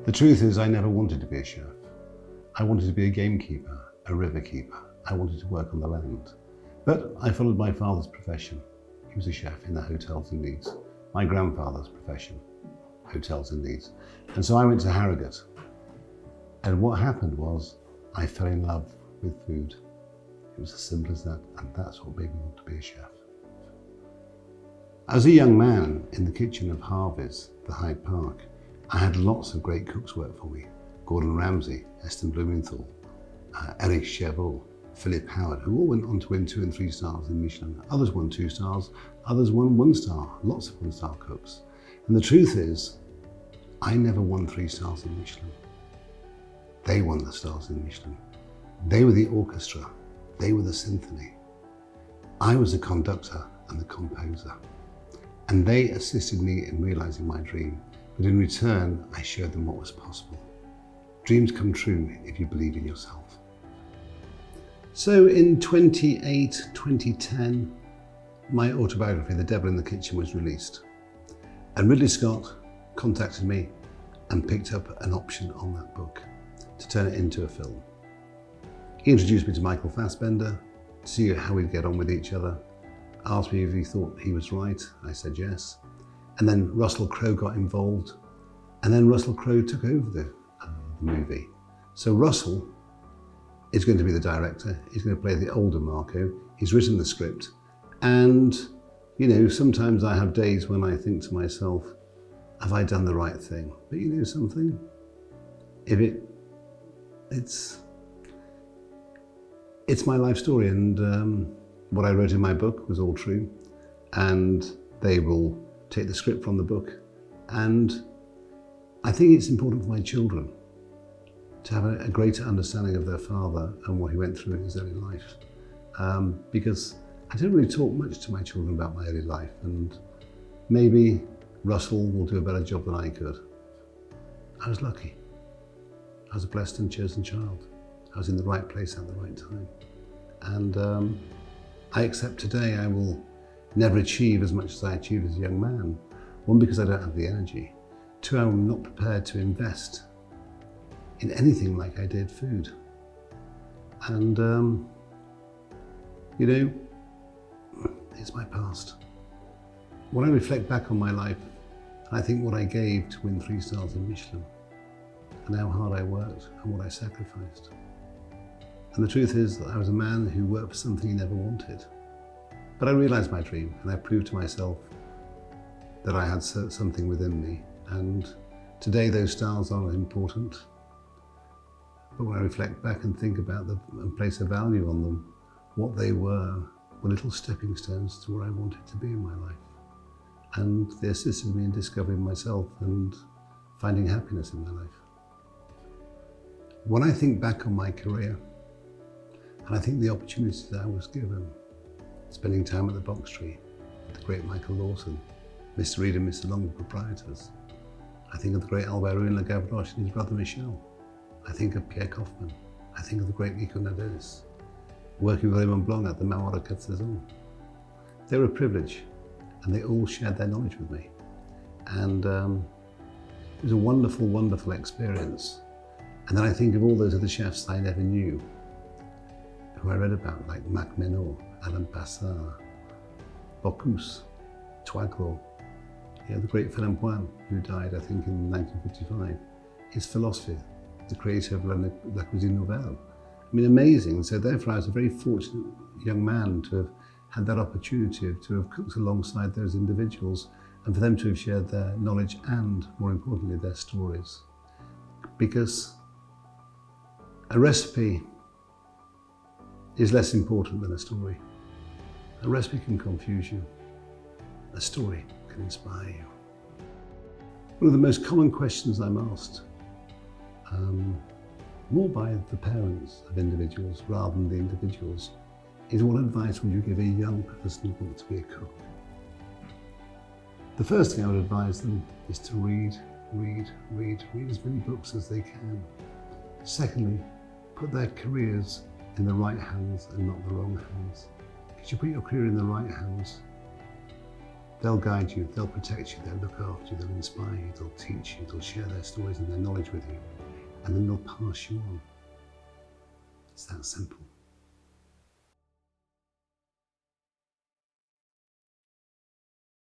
The truth is, I never wanted to be a chef. I wanted to be a gamekeeper, a river keeper. I wanted to work on the land. But I followed my father's profession. He was a chef in the hotels in Leeds. My grandfather's profession, hotels in Leeds. And so I went to Harrogate. And what happened was I fell in love with food. It was as simple as that, and that's what made me want to be a chef. As a young man in the kitchen of Harvey's, the Hyde Park, I had lots of great cooks work for me. Gordon Ramsay, Eston Blumenthal, Eric Chevaux, Philip Howard, who all went on to win 2 and 3 stars in Michelin. Others won 2 stars, others won 1 star, lots of 1-star cooks. And the truth is, I never won 3 stars in Michelin. They won the stars in Michelin. They were the orchestra, they were the symphony. I was the conductor and the composer. And they assisted me in realizing my dream. But in return, I showed them what was possible. Dreams come true if you believe in yourself. So in 2010, my autobiography, The Devil in the Kitchen, was released. And Ridley Scott contacted me and picked up an option on that book to turn it into a film. He introduced me to Michael Fassbender to see how we'd get on with each other. Asked me if he thought he was right. I said yes. And then Russell Crowe got involved. And then Russell Crowe took over the movie. So Russell is going to be the director. He's going to play the older Marco. He's written the script. And, you know, sometimes I have days when I think to myself, have I done the right thing? But you know something? It's my life story, and what I wrote in my book was all true, and they will take the script from the book. And I think it's important for my children to have a greater understanding of their father and what he went through in his early life. Because I didn't really talk much to my children about my early life, and maybe Russell will do a better job than I could. I was lucky. I was a blessed and chosen child. I was in the right place at the right time. And I accept today I will never achieve as much as I achieved as a young man. 1, because I don't have the energy. 2, I'm not prepared to invest in anything like I did food. And, you know, it's my past. When I reflect back on my life, I think what I gave to win 3 stars in Michelin, and how hard I worked and what I sacrificed. And the truth is that I was a man who worked for something he never wanted. But I realized my dream, and I proved to myself that I had something within me. And today those stars aren't important. But when I reflect back and think about them and place a value on them, what they were little stepping stones to where I wanted to be in my life. And they assisted me in discovering myself and finding happiness in my life. When I think back on my career, and I think the opportunities that I was given, spending time at the Box Tree with the great Michael Lawson, Mr. Reed and Mr. Long, the proprietors. I think of the great Albert Le Gavroche and his brother Michel. I think of Pierre Kaufmann. I think of the great Nico Nadelis, working with Raymond Blanc at the Manoir de 4 Saisons. They were a privilege, and they all shared their knowledge with me. And it was a wonderful, wonderful experience. And then I think of all those other chefs I never knew, who I read about, like Mac Menot, Alain Passard, Bocuse, Toigro, the great Helen, who died, I think, in 1955. His philosophy, the creator of La Cuisine Nouvelle. I mean, amazing. So therefore, I was a very fortunate young man to have had that opportunity to have cooked alongside those individuals and for them to have shared their knowledge and, more importantly, their stories. Because a recipe is less important than a story. A recipe can confuse you. A story can inspire you. One of the most common questions I'm asked, more by the parents of individuals rather than the individuals, is what advice would you give a young person who wants to be a cook? The first thing I would advise them is to read as many books as they can. Secondly, put their careers in the right hands and not the wrong hands. Because you put your career in the right hands, They'll guide you, they'll protect you, they'll look after you, they'll inspire you, they'll teach you, they'll share their stories and their knowledge with you, and then they'll pass you on. It's that simple.